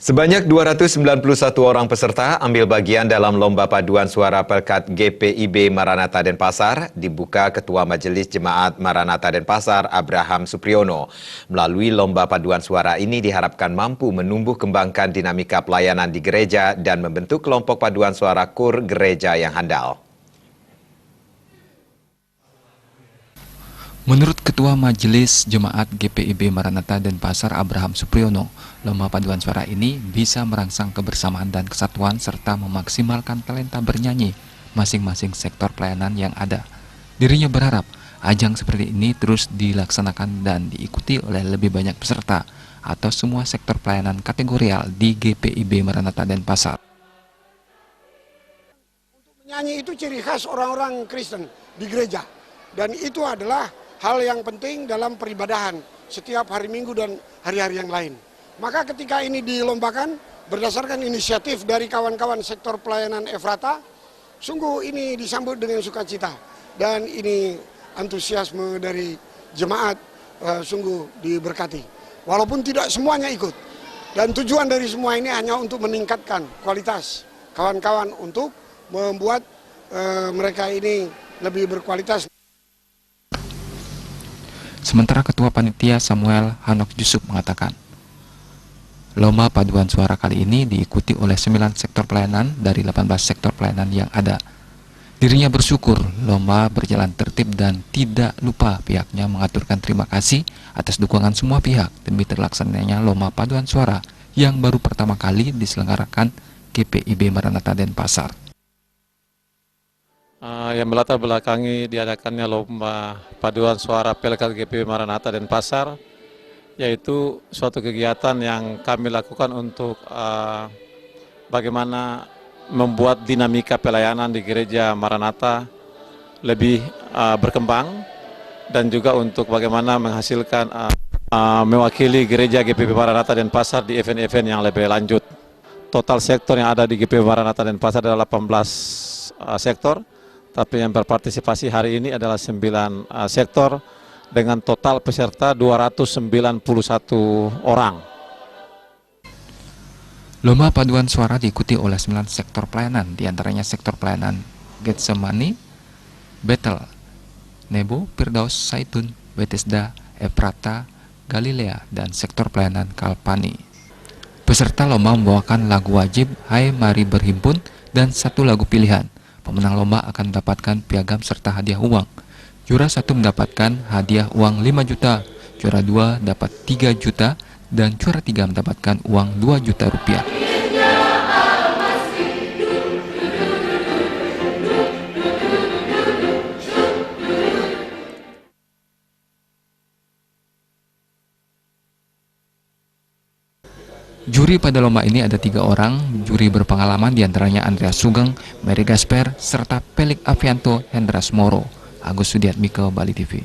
Sebanyak 291 orang peserta ambil bagian dalam Lomba Paduan Suara Pelkat GPIB Maranatha Denpasar, dibuka Ketua Majelis Jemaat Maranatha Denpasar Abraham Supriyono. Melalui Lomba Paduan Suara ini diharapkan mampu menumbuh kembangkan dinamika pelayanan di gereja dan membentuk kelompok paduan suara KUR gereja yang handal. Menurut Ketua Majelis Jemaat GPIB Maranatha Denpasar Abraham Supriyono, lomba paduan suara ini bisa merangsang kebersamaan dan kesatuan serta memaksimalkan talenta bernyanyi masing-masing sektor pelayanan yang ada. Dirinya berharap ajang seperti ini terus dilaksanakan dan diikuti oleh lebih banyak peserta atau semua sektor pelayanan kategorial di GPIB Maranatha Denpasar. Untuk menyanyi itu ciri khas orang-orang Kristen di gereja, dan itu adalah hal yang penting dalam peribadahan setiap hari Minggu dan hari-hari yang lain. Maka ketika ini dilombakan berdasarkan inisiatif dari kawan-kawan sektor pelayanan Efrata, sungguh ini disambut dengan sukacita. Dan ini antusiasme dari jemaat sungguh diberkati. Walaupun tidak semuanya ikut. Dan tujuan dari semua ini hanya untuk meningkatkan kualitas kawan-kawan untuk membuat mereka ini lebih berkualitas. Sementara Ketua Panitia Samuel Hanok Yusuf mengatakan, lomba paduan suara kali ini diikuti oleh 9 sektor pelayanan dari 18 sektor pelayanan yang ada. Dirinya bersyukur lomba berjalan tertib dan tidak lupa pihaknya mengaturkan terima kasih atas dukungan semua pihak demi terlaksananya lomba paduan suara yang baru pertama kali diselenggarakan GPIB Maranatha Denpasar. Yang melatar belakangi diadakannya lomba paduan suara Pelkat GPIB Maranatha Denpasar, yaitu suatu kegiatan yang kami lakukan untuk bagaimana membuat dinamika pelayanan di gereja Maranatha lebih berkembang, dan juga untuk bagaimana menghasilkan mewakili gereja GPIB Maranatha Denpasar di event-event yang lebih lanjut. Total sektor yang ada di GPIB Maranatha Denpasar adalah 18 sektor. Tapi yang berpartisipasi hari ini adalah 9 sektor dengan total peserta 291 orang. Lomba paduan suara diikuti oleh 9 sektor pelayanan, diantaranya sektor pelayanan Getsemani, Bethel, Nebo, Firdaus, Saitun, Bethesda, Efrata, Galilea, dan sektor pelayanan Kalpani. Peserta lomba membawakan lagu wajib Hai Mari Berhimpun dan 1 lagu pilihan. Pemenang lomba akan mendapatkan piagam serta hadiah uang. Juara 1 mendapatkan hadiah uang 5 juta, juara 2 dapat 3 juta, dan juara 3 mendapatkan uang 2 juta rupiah. Juri pada lomba ini ada 3 orang, juri berpengalaman diantaranya Andreas Sugeng, Mary Gasper, serta Pelik Avianto, Hendras Moro. Agus Sudiatmiko, Bali TV.